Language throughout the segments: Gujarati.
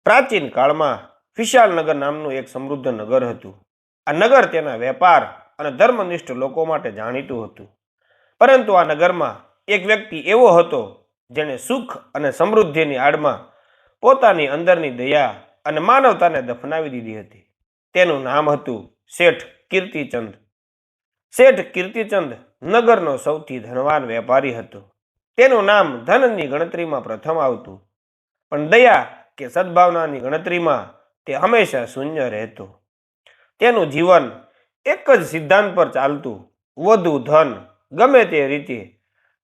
પ્રાચીન કાળમાં વિશાલનગર નામનું એક સમૃદ્ધ નગર હતું. આ નગર તેના વેપાર અને ધર્મનિષ્ઠ લોકો માટે જાણીતું હતું. પરંતુ આ નગરમાં એક વ્યક્તિ એવો હતો જેણે સુખ અને સમૃદ્ધિની આડમાં પોતાની અંદરની દયા અને માનવતાને દફનાવી દીધી હતી. તેનું નામ હતું શેઠ કીર્તિચંદ. શેઠ કીર્તિચંદ નગરનો સૌથી ધનવાન વેપારી હતો. તેનું નામ ધનની ગણતરીમાં પ્રથમ આવતું, પણ દયા કે સદભાવનાની ગણતરીમાં તે હંમેશા શૂન્ય રહેતો. તેનું જીવન એક જ સિદ્ધાંત પર ચાલતું: વધુ ધન ગમે તે રીતે.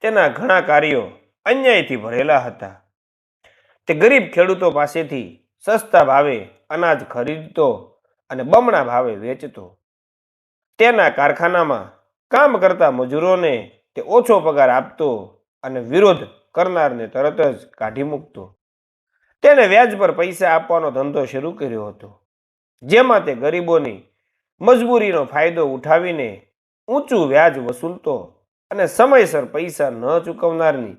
તેના ઘણા કાર્યો અન્યાયથી ભરેલા હતા. તે ગરીબ ખેડૂતો પાસેથી સસ્તા ભાવે અનાજ ખરીદતો અને બમણા ભાવે વેચતો. તેના કારખાનામાં કામ કરતા મજૂરોને તે ઓછો પગાર આપતો અને વિરોધ કરનારને તરત જ કાઢી મૂકતો. તેણે વ્યાજ પર પૈસા આપવાનો ધંધો શરૂ કર્યો હતો, જેમાં તે ગરીબોની મજબૂરીનો ફાયદો ઉઠાવીને ઊંચું વ્યાજ વસૂલતો અને સમયસર પૈસા ન ચૂકવનારની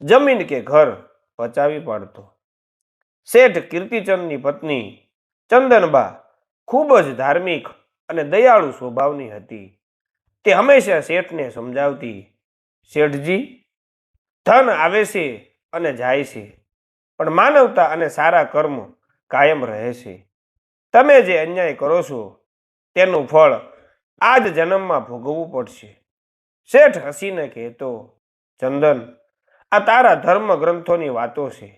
જમીન કે ઘર પચાવી પાડતો. શેઠ કીર્તિચંદની પત્ની ચંદનબા ખૂબ જ ધાર્મિક અને દયાળુ સ્વભાવની હતી. તે હંમેશા શેઠને સમજાવતી: શેઠજી, ધન આવે છે અને જાય છે, પણ માનવતા અને સારા કર્મ કાયમ રહે છે. તમે જે અન્યાય કરો છો તેનું ફળ આ જ જન્મમાં ભોગવવું પડશે. શેઠ હસીને કહેતો: ચંદન, આ તારા ધર્મ ગ્રંથોની વાતો છે.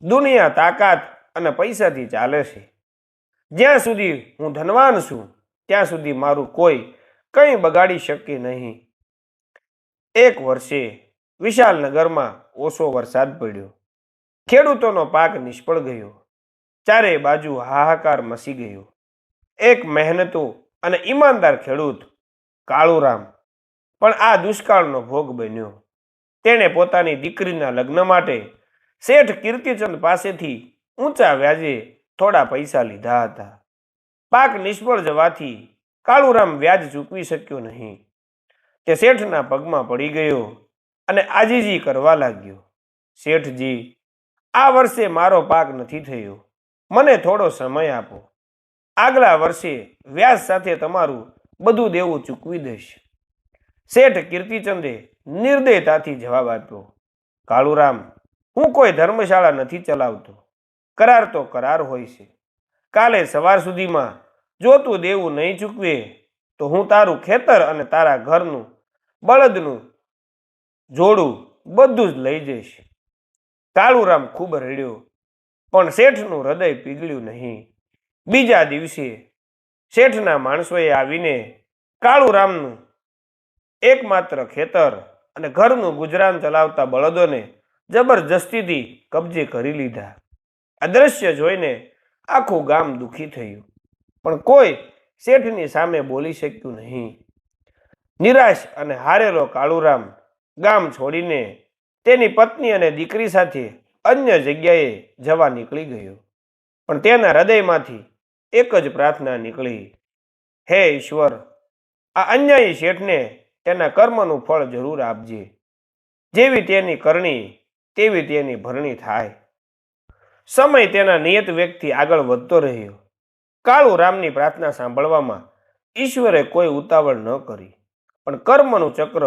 દુનિયા તાકાત અને પૈસાથી ચાલે છે. જ્યાં સુધી હું ધનવાન છું ત્યાં સુધી મારું કોઈ કંઈ બગાડી શકે નહીં. એક વર્ષે વિશાલનગરમાં ઓછો વરસાદ પડ્યો. ખેડૂતોનો પાક નિષ્ફળ ગયો. ચારે બાજુ હાહાકાર મચી ગયો. એક મહેનતુ અને ઈમાનદાર ખેડૂત કાળુરામ પણ આ દુષ્કાળનો ભોગ બન્યો. તેણે પોતાની દીકરીના લગ્ન માટે શેઠ કીર્તિચંદ પાસેથી ઊંચા વ્યાજે થોડા પૈસા લીધા હતા. પાક નિષ્ફળ જવાથી કાળુરામ વ્યાજ ચૂકવી શક્યો નહીં. તે શેઠના પગમાં પડી ગયો અને આજીજી કરવા લાગ્યો: શેઠજી, આ વર્ષે મારો પાક નથી થયો. મને થોડો સમય આપો. આગલા વર્ષે વ્યાજ સાથે તમારું બધું દેવું ચૂકવી દઈશ. શેઠ કીર્તિચંદે નિર્દયતાથી જવાબ આપ્યો: કાળુરામ, હું કોઈ ધર્મશાળા નથી ચલાવતો. કરાર તો કરાર હોય છે. કાલે સવાર સુધીમાં જો તું દેવું નહીં ચૂકવે તો હું તારું ખેતર અને તારા ઘરનું બળદનું જોડું બધું જ લઈ જઈશ. કાળુરામ ખૂબ રડ્યો, પણ શેઠનું હૃદય પીગળ્યું નહીં. બીજા દિવસે શેઠના માણસોએ આવીને કાળુરામનું એકમાત્ર ખેતર અને ઘરનું ગુજરાન ચલાવતા બળદોને જબરજસ્તીથી કબજે કરી લીધા. આ દ્રશ્ય જોઈને આખું ગામ દુઃખી થયું, પણ કોઈ શેઠની સામે બોલી શક્યું નહીં. નિરાશ અને હારેલો કાળુરામ ગામ છોડીને તેની પત્ની અને દીકરી સાથે અન્ય જગ્યાએ જવા નીકળી ગયો. પણ તેના હૃદયમાંથી એક જ પ્રાર્થના નીકળી: હે ઈશ્વર, આ અન્યાયી શેઠને તેના કર્મનું ફળ જરૂર આપજે. જેવી તેની કરણી તેવી તેની ભરણી થાય. સમય તેના નિયત વેગથી આગળ વધતો રહ્યો. કાળુરામની પ્રાર્થના સાંભળવામાં ઈશ્વરે કોઈ ઉતાવળ ન કરી, પણ કર્મનું ચક્ર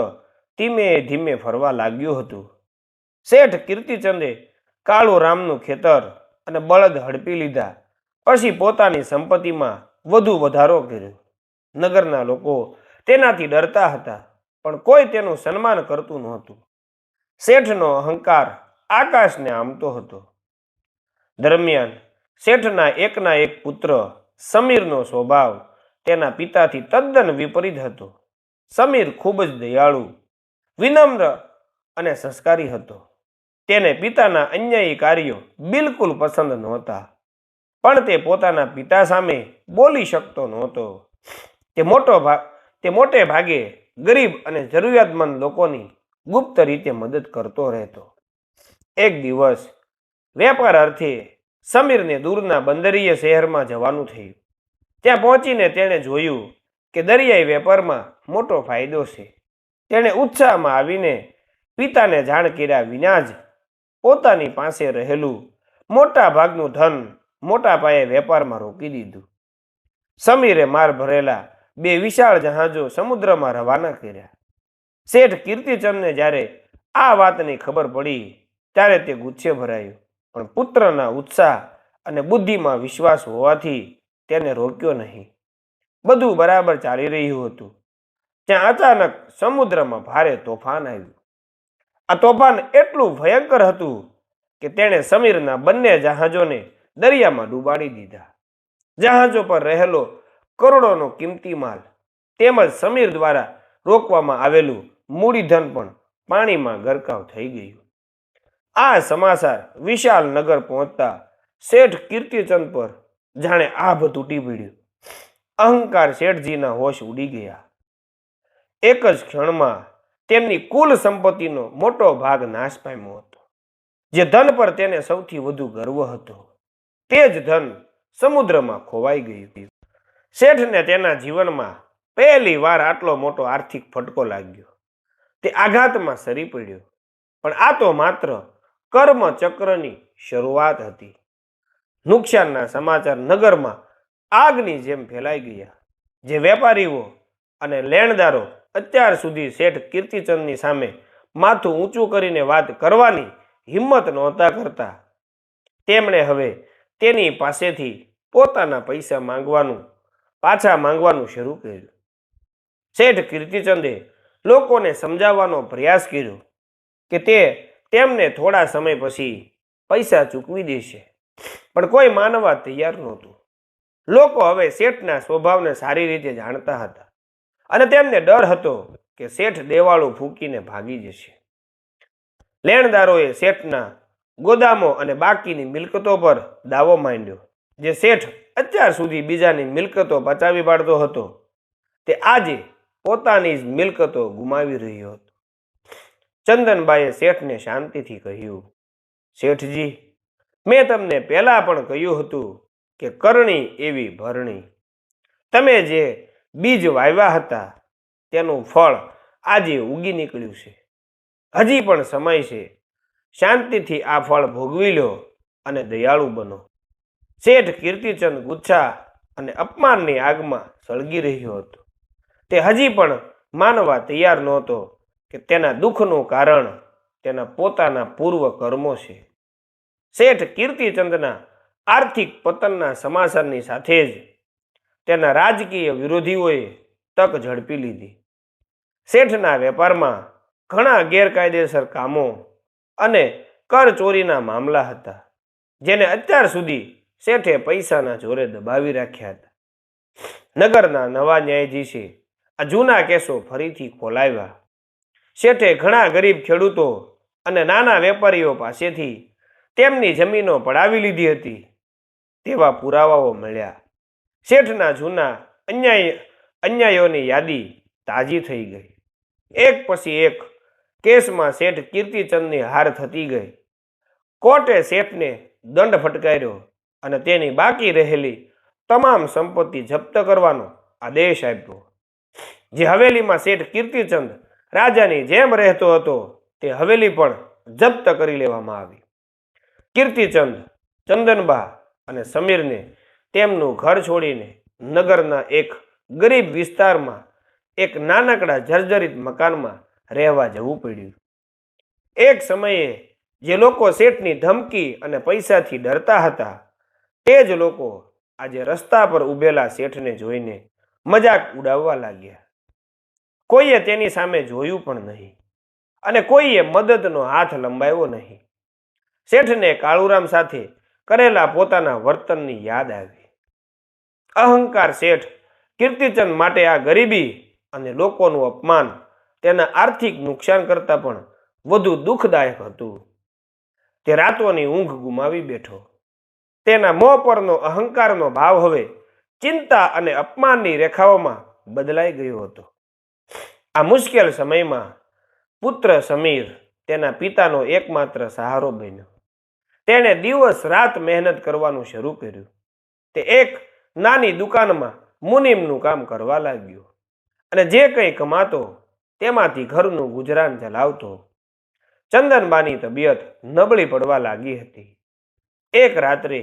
ધીમે ધીમે ફરવા લાગ્યું હતું. શેઠ કીર્તિચંદે કાળુરામનું ખેતર અને બળદ હડપી લીધા. પછી પોતાની સંપત્તિમાં વધુ વધારો કર્યો. નગરના લોકો તેનાથી ડરતા હતા, પણ કોઈ તેનું સન્માન કરતું નહોતું. શેઠનો અહંકાર આકાશને આંબતો હતો. દરમિયાન શેઠના એકના એક પુત્ર સમીરનો સ્વભાવ તેના પિતાથી તદ્દન વિપરીત હતો. સમીર ખૂબ જ દયાળુ, વિનમ્ર અને સંસ્કારી હતો. તેને પિતાના અન્યાયી કાર્યો બિલકુલ પસંદ નહોતા, પણ તે પોતાના પિતા સામે બોલી શકતો નહોતો. તે મોટે ભાગે ગરીબ અને જરૂરિયાતમંદ લોકોની ગુપ્ત રીતે મદદ કરતો રહેતો. એક દિવસ વેપાર અર્થે સમીરને દૂરના બંદરીય શહેરમાં જવાનું થયું. ત્યાં પહોંચીને તેણે જોયું કે દરિયાઈ વેપારમાં મોટો ફાયદો છે. તેણે ઉત્સાહમાં આવીને પિતાને જાણ કર્યા વિના જ પોતાની પાસે રહેલું મોટા ભાગનું ધન મોટા પાયે વેપારમાં રોકી દીધું. સમીરે માર ભરેલા 2 વિશાળ જહાજો સમુદ્રમાં રવાના કર્યા. શેઠ કીર્તિચંદને જ્યારે આ વાતની ખબર પડી ત્યારે તે ગુસ્સે ભરાયો, પણ પુત્રના ઉત્સાહ અને બુદ્ધિમાં વિશ્વાસ હોવાથી તેને રોક્યો નહીં. બધું બરાબર ચાલી રહ્યું હતું ત્યાં અચાનક સમુદ્રમાં ભારે તોફાન આવ્યું. આ તોફાન એટલું ભયંકર હતું કે તેણે સમીરના બંને જહાજોને દરિયામાં ડૂબાડી દીધા. જહાજો પર રહેલો કરોડોનો કિંમતી માલ તેમજ સમીર દ્વારા રોકવામાં આવેલું મૂડીધન પણ પાણીમાં ગરકાવ થઈ ગયું. આ સમાચાર વિશાળ નગર પહોંચતા શેઠ કીર્તિચંદ પર જાણે આભ તૂટી પડ્યું. અહંકાર શેઠજીના હોશ ઉડી ગયા. એક જ ક્ષણમાં તેમની કુલ સંપત્તિનો મોટો ભાગ નાશ પામ્યો હતો. જે ધન પર તેને સૌથી વધુ ગર્વ હતો તે જ ધન સમુદ્રમાં ખોવાઈ ગયું. શેઠને તેના જીવનમાં પહેલી વાર આટલો મોટો આર્થિક ફટકો લાગ્યો. તે આઘાતમાં સરી પડ્યો. પણ આ તો માત્ર કર્મચક્રની શરૂઆત હતી. નુકસાનના સમાચાર નગરમાં આગની જેમ ફેલાઈ ગયા. જે વેપારીઓ અને લેણદારો અત્યાર સુધી શેઠ કીર્તિચંદની સામે માથું ઊંચું કરીને વાત કરવાની હિંમત નહોતા કરતા, તેમણે હવે તેની પાસેથી પોતાના પૈસા પાછા માંગવાનું શરૂ કર્યું. શેઠ કીર્તિચંદે લોકોને સમજાવવાનો પ્રયાસ કર્યો કે તે તેમને થોડા સમય પછી પૈસા ચૂકવી દેશે, પણ કોઈ માનવા તૈયાર નહોતું. લોકો હવે શેઠના સ્વભાવને સારી રીતે જાણતા હતા અને તેમને ડર હતો કે શેઠ દેવાળું ફૂંકીને ભાગી જશે. લેણદારોએ શેઠના ગોદામો અને બાકીની મિલકતો પર દાવો માંડ્યો. જે શેઠ અત્યાર સુધી બીજાની મિલકતો બચાવી પાડતો હતો તે આજે પોતાની જ મિલકતો ગુમાવી રહ્યો હતો. ચંદનબાઈએ શેઠને શાંતિથી કહ્યું, શેઠજી, મેં તમને પહેલા પણ કહ્યું હતું કે કરણી એવી ભરણી. તમે જે બીજ વાવ્યા હતા તેનું ફળ આજે ઉગી નીકળ્યું છે. હજી પણ સમય છે. શાંતિથી આ ફળ ભોગવી લો અને દયાળુ બનો. શેઠ કીર્તિચંદ ગુસ્સા અને અપમાનની આગમાં સળગી રહ્યો હતો. તે હજી પણ માનવા તૈયાર નહોતો કે તેના દુઃખનું કારણ તેના પોતાના પૂર્વ કર્મો છે. શેઠ કીર્તિચંદના આર્થિક પતનના સમાચારની સાથે જ તેના રાજકીય વિરોધીઓએ તક ઝડપી લીધી. શેઠના વેપારમાં ઘણા ગેરકાયદેસર કામો અને કરચોરીના મામલા હતા, જેને અત્યાર સુધી શેઠે પૈસાના જોરે દબાવી રાખ્યા હતા. નગરના નવા ન્યાયાધીશે આ જૂના કેસો ફરીથી ખોલાવ્યા. શેઠે ઘણા ગરીબ ખેડૂતો અને નાના વેપારીઓ પાસેથી તેમની જમીનો પડાવી લીધી હતી તેવા પુરાવાઓ મળ્યા. શેઠના જૂના અન્યાયોની યાદી તાજી થઈ ગઈ. એક પછી એક કેસમાં શેઠ કીર્તિચંદની હાર થતી ગઈ. કોર્ટે શેઠને દંડ ફટકાર્યો અને તેની બાકી રહેલી તમામ સંપત્તિ જપ્ત કરવાનો આદેશ આપ્યો. જે હવેલીમાં શેઠ કીર્તિચંદ રાજાની જેમ રહેતો હતો તે હવેલી પણ જપ્ત કરી લેવામાં આવી. કીર્તિચંદ, ચંદનબા અને સમીરને તેમનું ઘર છોડીને નગરના એક ગરીબ વિસ્તારમાં એક નાનકડા જર્જરિત મકાનમાં રહેવા જવું પડ્યું. એક સમયે જે લોકો શેઠની ધમકી અને પૈસાથી ડરતા હતા તે જ લોકો આજે રસ્તા પર ઊભેલા શેઠને જોઈને મજાક ઉડાવવા લાગ્યા. કોઈએ તેની સામે જોયું પણ નહીં અને કોઈએ મદદનો હાથ લંબાવ્યો નહીં. શેઠને કાળુરામ સાથે કરેલા પોતાના વર્તનની યાદ આવી. અહંકાર શેઠ કીર્તિચંદ માટે આ ગરીબી અને લોકોનું અપમાન તેના આર્થિક નુકસાન કરતાં પણ વધુ દુઃખદાયક હતું. તે રાતોની ઊંઘ ગુમાવી બેઠો. તેના મોં પરનો અહંકારનો ભાવ હવે ચિંતા અને અપમાનની રેખાઓમાં બદલાઈ ગયો હતો. આ મુશ્કેલ સમયમાં પુત્ર સમીર તેના પિતાનો એકમાત્ર સહારો બન્યો. તેણે દિવસ રાત મહેનત કરવાનું શરૂ કર્યું. તે એક નાની દુકાનમાં મુનીમનું કામ કરવા લાગ્યો અને જે કંઈ કમાતો તેમાંથી ઘરનું ગુજરાન ચલાવતો. ચંદનબાની તબિયત નબળી પડવા લાગી હતી. એક રાત્રે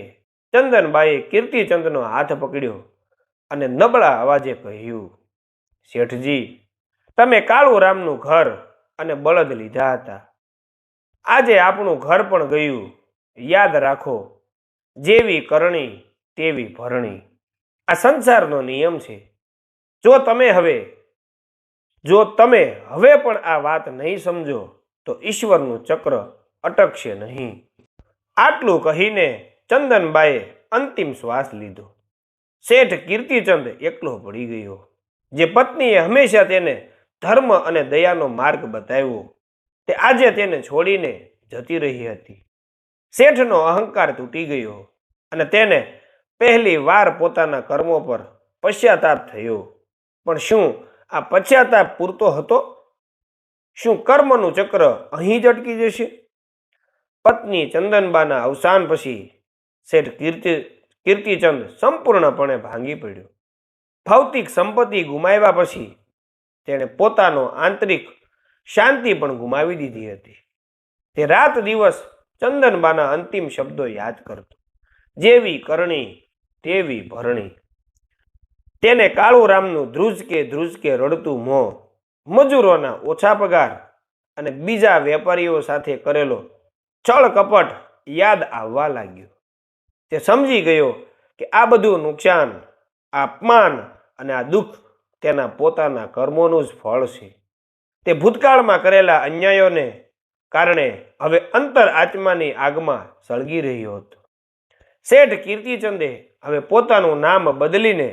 ચંદનબાઈએ કીર્તિચંદનો હાથ પકડ્યો અને નબળા અવાજે કહ્યું, શેઠજી, તમે કાળુરામનું ઘર અને બળદ લીધા હતા. આજે આપણું ઘર પણ ગયું. યાદ રાખો, જેવી કરણી તેવી ભરણી. આ સંસારનો નિયમ છે. જો તમે હવે પણ આ વાત નહીં સમજો તો ઈશ્વરનું ચક્ર અટકશે નહીં. આટલું કહીને ચંદનબાએ અંતિમ શ્વાસ લીધો. શેઠ કીર્તિચંદ એકલો પડી ગયો. જે પત્નીએ હંમેશા તેને ધર્મ અને દયાનો માર્ગ બતાવ્યો, તે આજે તેને છોડીને જતી રહી હતી. શેઠનો અહંકાર તૂટી ગયો અને તેને પહેલી વાર પોતાના કર્મો પર પશ્ચાતાપ થયો. પણ શું આ પશ્ચાતાપ પૂરતો હતો? શું કર્મનું ચક્ર અહીં જ અટકી જશે? પત્ની ચંદનબાના અવસાન પછી શેઠ કીર્તિચંદ સંપૂર્ણપણે ભાંગી પડ્યો. ભૌતિક સંપત્તિ ગુમાવ્યા પછી તેણે પોતાનો આંતરિક શાંતિ પણ ગુમાવી દીધી હતી. તે રાત દિવસ ચંદનબાના અંતિમ શબ્દો યાદ કરતો, જેવી કરણી તેવી ભરણી. તેને કાળુરામનું ધ્રુજકે રડતું મોં, મજૂરોના ઓછા પગાર અને બીજા વેપારીઓ સાથે કરેલો છળ કપટ યાદ આવવા લાગ્યો. તે સમજી ગયો કે આ બધું નુકસાન, આ અપમાન અને આ દુઃખ તેના પોતાના કર્મોનું જ ફળ છે. તે ભૂતકાળમાં કરેલા અન્યાયોને કારણે હવે અંતર આત્માની આગમાં સળગી રહ્યો હતો. શેઠ કીર્તિચંદે હવે પોતાનું નામ બદલીને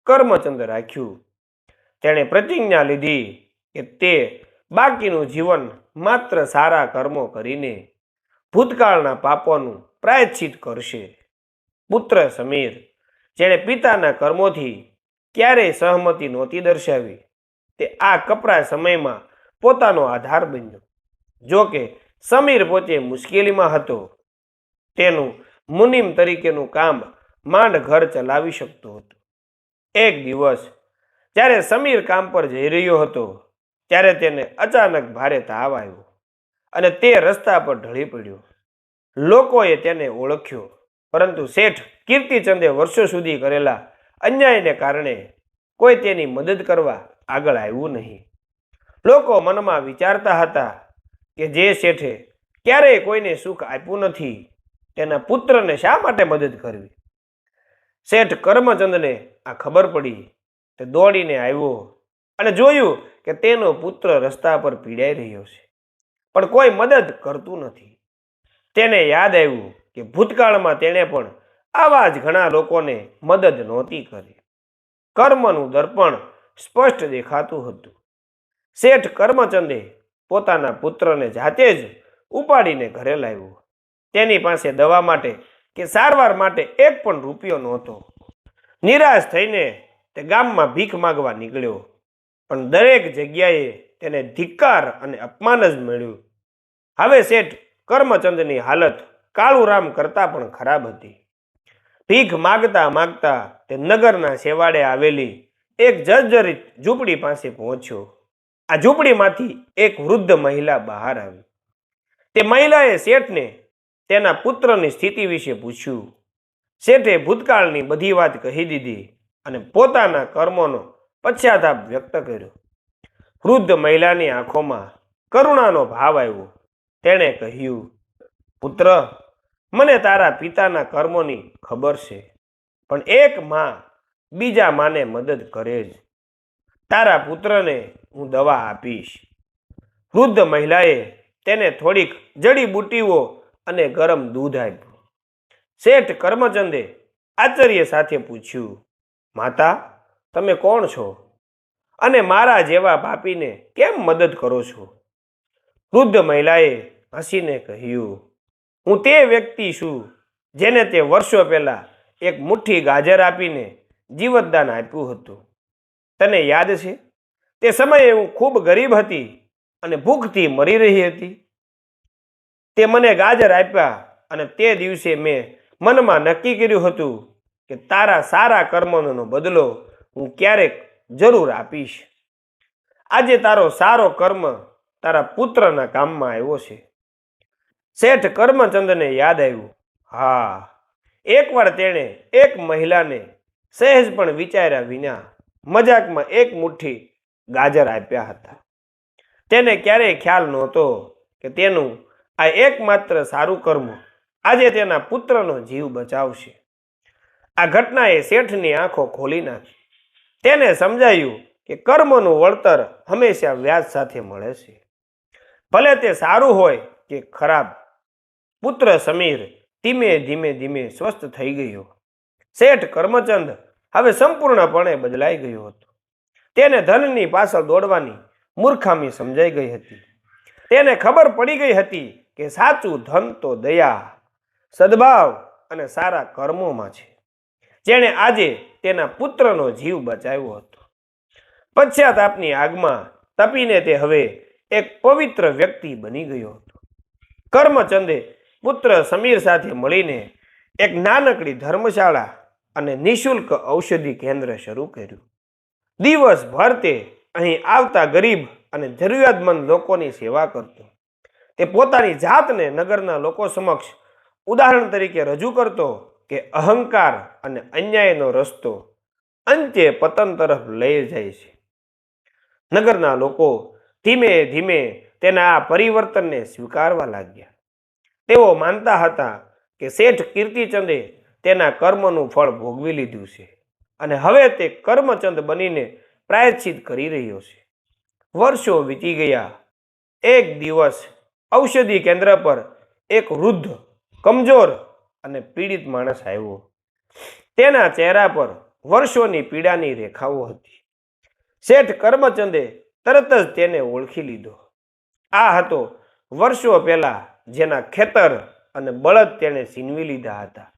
કર્મચંદ રાખ્યું. તેણે પ્રતિજ્ઞા લીધી કે તે બાકીનું જીવન માત્ર સારા કર્મો કરીને ભૂતકાળના પાપોનું પ્રાયશ્ચિત કરશે. પુત્ર સમીર, જેણે પિતાના કર્મોથી ક્યારેય સહમતિ નહોતી દર્શાવી, તે આ કપરા સમયમાં પોતાનો આધાર બન્યો. જો કે સમીર પોતે મુશ્કેલીમાં હતો. તેનું મુનિમ તરીકેનું કામ માંડ ઘર ચલાવી શકતો હતો. એક દિવસ જ્યારે સમીર કામ પર જઈ રહ્યો હતો, ત્યારે તેને અચાનક ભારે તાવ આવ્યો અને તે રસ્તા પર ઢળી પડ્યો. લોકોએ તેને ઓળખ્યો, પરંતુ શેઠ કીર્તિચંદે વર્ષો સુધી કરેલા અન્યાયને કારણે કોઈ તેની મદદ કરવા આગળ આવ્યું નહીં. લોકો મનમાં વિચારતા હતા કે જે શેઠે ક્યારેય કોઈને સુખ આપ્યું નથી, તેના પુત્રને શા માટે મદદ કરવી? શેઠ કરમચંદને આ ખબર પડી. તે દોડીને આવ્યો અને જોયું કે તેનો પુત્ર રસ્તા પર પીડાઈ રહ્યો છે, પણ કોઈ મદદ કરતું નથી. તેને યાદ આવ્યું કે ભૂતકાળમાં તેણે પણ આવા જ ઘણા લોકોને મદદ નહોતી કરી. કર્મનું દર્પણ સ્પષ્ટ દેખાતું હતું. શેઠ કરમચંદે પોતાના પુત્રને જાતે જ ઉપાડીને ઘરે લાવ્યો. તેની પાસે દવા માટે કે સારવાર માટે એક પણ રૂપિયો નહોતો. નિરાશ થઈને તે ગામમાં ભીખ માગવા નીકળ્યો, પણ દરેક જગ્યાએ તેને ધિક્કાર અને અપમાન જ મળ્યું. હવે શેઠ કરમચંદની હાલત કાળુરામ કરતાં પણ ખરાબ હતી. ભીખ માગતા માગતા તે નગરના છેવાડે આવેલી એક જર્જરિત ઝૂંપડી પાસે પહોંચ્યો. આ ઝૂંપડીમાંથી એક વૃદ્ધ મહિલા બહાર આવી. તે મહિલાએ શેઠને તેના પુત્રની સ્થિતિ વિશે પૂછ્યું. શેઠે ભૂતકાળની બધી વાત કહી દીધી અને પોતાના કર્મોનો પશ્ચાતાપ વ્યક્ત કર્યો. વૃદ્ધ મહિલાની આંખોમાં કરુણાનો ભાવ આવ્યો. તેણે કહ્યું, પુત્ર, મને તારા પિતાના કર્મોની ખબર છે, પણ એક માં બીજા માને મદદ કરે જ. તારા પુત્રને હું દવા આપીશ. વૃદ્ધ મહિલાએ તેને થોડીક જડીબુટ્ટીઓ અને ગરમ દૂધ આપ્યું. શેઠ કરમચંદે આશ્ચર્ય સાથે પૂછ્યું, માતા, તમે કોણ છો અને મારા જેવા પાપીને કેમ મદદ કરો છો? વૃદ્ધ મહિલાએ હસીને કહ્યું, હું તે વ્યક્તિ છું જેને તે વર્ષો પહેલા એક મુઠ્ઠી ગાજર આપીને જીવતદાન આપ્યું હતું. તને યાદ છે? તે સમયે હું ખૂબ ગરીબ હતી અને ભૂખથી મરી રહી હતી. તે મને ગાજર આપ્યા અને તે દિવસે મેં મનમાં નક્કી કર્યું હતું કે તારા સારા કર્મનો બદલો હું ક્યારેક જરૂર આપીશ. આજે તારો સારો કર્મ તારા પુત્રના કામમાં આવ્યો છે. શેઠ કરમચંદને યાદ આવ્યું, હા, એકવાર તેણે એક મહિલાને સહેજ પણ વિચાર્યા વિના મજાકમાં એક મુઠ્ઠી ગાજર આપ્યા હતા. તેને ક્યારેય ખ્યાલ નહોતો કે તેનું આ એકમાત્ર સારું કર્મ આજે તેના પુત્રનો જીવ બચાવશે. આ ઘટનાએ શેઠની આંખો ખોલી નાખી. તેને સમજાયું કે કર્મનું વળતર હંમેશા વ્યાજ સાથે મળે છે, ભલે તે સારું હોય કે ખરાબ. પુત્ર સમીર ધીમે ધીમે સ્વસ્થ થઈ ગયો. શેઠ કરમચંદ હવે સંપૂર્ણપણે બદલાઈ ગયો હતો. તેને ધનની પાછળ દોડવાની મૂર્ખામી સમજાઈ ગઈ હતી. તેને ખબર પડી ગઈ હતી કે સાચું ધન તો દયા, સદભાવ અને સારા કર્મોમાં છે, જેણે આજે તેના પુત્રનો જીવ બચાવ્યો હતો. પશ્ચાતાપની આગમાં તપીને તે હવે એક પવિત્ર વ્યક્તિ બની ગયો હતો. કરમચંદે પુત્ર સમીર સાથે મળીને એક નાનકડી ધર્મશાળા અને નિઃશુલ્ક ઔષધિ કેન્દ્ર શરૂ કર્યું. દિવસભર તે અહીં આવતા ગરીબ અને જરૂરિયાતમંદ લોકોની સેવા કરતો. તે પોતાની જાતને નગરના લોકો સમક્ષ ઉદાહરણ તરીકે રજૂ કરતો કે અહંકાર અને અન્યાયનો રસ્તો અંતે પતન તરફ લઈ જાય છે. નગરના લોકો ધીમે ધીમે તેના આ પરિવર્તનને સ્વીકારવા લાગ્યા. તેઓ માનતા હતા કે શેઠ કીર્તિચંદે તેના કર્મનું ફળ ભોગવી લીધું છે અને હવે તે કર્મચંદ બનીને પ્રાયશ્ચિત કરી રહ્યો છે. વર્ષો વીતી ગયા. એક દિવસ ઔષધિ કેન્દ્ર પર એક વૃદ્ધ, કમજોર અને પીડિત માણસ આવ્યો. તેના ચહેરા પર વર્ષોની પીડાની રેખાઓ હતી. શેઠ કરમચંદે તરત જ તેને ઓળખી લીધો. આ હતો વર્ષો પહેલા જેના ખેતર અને બળદ તેણે છીનવી લીધા હતા.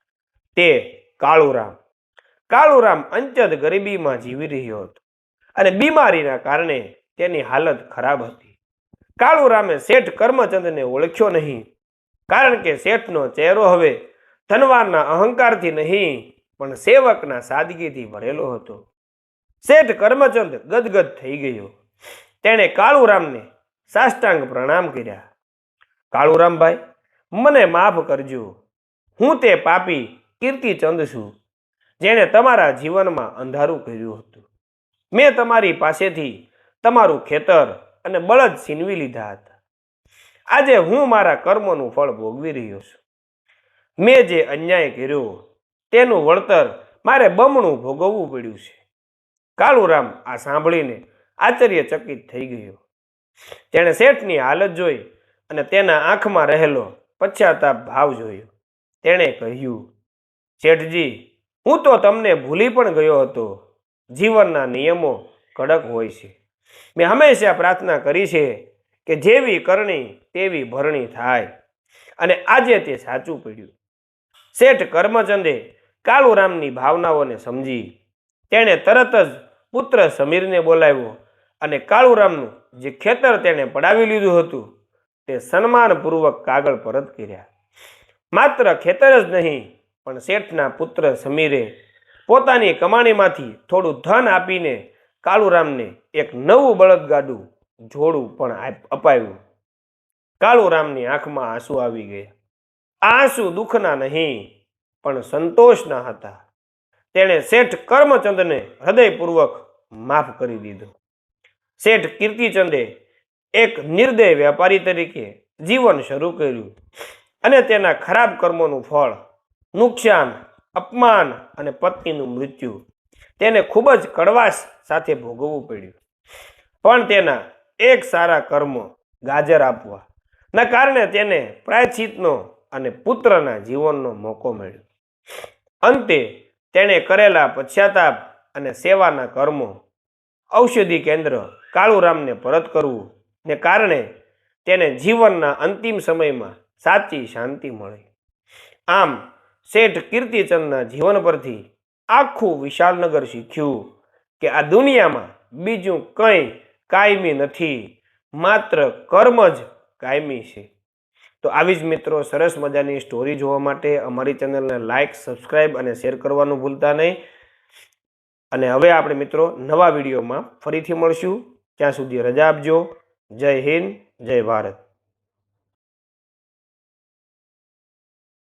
તે કાળુરામ. કાળુરામ અંત્યત ગરીબીમાં જીવી રહ્યો હતો અને બીમારીના કારણે તેની હાલત ખરાબ હતી. કાળુરામે શેઠ કરમચંદને ઓળખ્યો નહીં, કારણ કે શેઠનો ચહેરો હવે ધનવાનના અહંકારથી નહીં પણ સેવકના સાદગીથી ભરેલો હતો. શેઠ કરમચંદ ગદગદ થઈ ગયો. તેણે કાળુરામને સાષ્ટાંગ પ્રણામ કર્યા. કાળુરામભાઈ, મને માફ કરજો. હું તે પાપી કીર્તિચંદ છું, જેણે તમારા જીવનમાં અંધારું કર્યું હતું. મેં તમારી પાસેથી તમારું ખેતર અને બળદ છીનવી લીધા હતા. આજે હું મારા કર્મોનું ફળ ભોગવી રહ્યો છું. મેં જે અન્યાય કર્યો તેનું વળતર મારે બમણું ભોગવવું પડ્યું છે. કાળુરામ આ સાંભળીને આશ્ચર્યચકિત થઈ ગયો. તેણે શેઠની હાલત જોઈ અને તેના આંખમાં રહેલો પશ્ચાતાપ ભાવ જોયો. તેણે કહ્યું, શેઠજી, હું તો તમને ભૂલી પણ ગયો હતો. જીવનના નિયમો કડક હોય છે. મેં હંમેશા પ્રાર્થના કરી છે કે જેવી કરણી તેવી ભરણી થાય, અને આજે તે સાચું પડ્યું. શેઠ કરમચંદે કાળુરામની ભાવનાઓને સમજી. તેણે તરત જ પુત્ર સમીરને બોલાવ્યો અને કાળુરામનું જે ખેતર તેણે પડાવી લીધું હતું તે સન્માનપૂર્વક કાગળ પરત કર્યા. માત્ર ખેતર જ નહીં પણ શેઠના પુત્ર સમીરે પોતાની કમાણીમાંથી થોડું ધન આપીને કાળુરામને એક નવું બળદગાડું જોડું પણ અપાવ્યું. કાળુરામની આંખમાં આંસુ આવી ગયા. આ આંસુ દુઃખના નહીં પણ સંતોષના હતા. તેણે શેઠ કરમચંદને હૃદયપૂર્વક માફ કરી દીધો. શેઠ કીર્તિચંદે એક નિર્દય વેપારી તરીકે જીવન શરૂ કર્યું અને તેના ખરાબ કર્મોનું ફળ, નુકસાન, અપમાન અને પત્નીનું મૃત્યુ તેને ખૂબ જ કડવાશ સાથે ભોગવવું પડ્યું. પણ તેના એક સારા કર્મો, ગાજર આપવા ના કારણે તેને પ્રાયશ્ચિતનો અને પુત્રના જીવનનો મોકો મળ્યો. અંતે તેણે કરેલા પશ્ચાતાપ અને સેવાના કર્મો, ઔષધિ કેન્દ્ર, કાળુરામને પરત કરવું ને કારણે તેને જીવનના અંતિમ સમયમાં સાચી શાંતિ મળી. આમ શેઠ કીર્તિચંદના જીવન પરથી આખું વિશાલનગર શીખ્યું કે આ દુનિયામાં બીજું કંઈ કાયમી નથી, માત્ર કર્મ જ કાયમી છે. તો આવી જ મિત્રો સરસ મજાની સ્ટોરી જોવા માટે અમારી ચેનલને લાઇક, સબસ્ક્રાઈબ અને શેર કરવાનું ભૂલતા નહીં. અને હવે આપણે મિત્રો નવા વિડીયોમાં ફરીથી મળશું. ત્યાં સુધી રજા આપજો. જય હિન્દ, જય ભારત.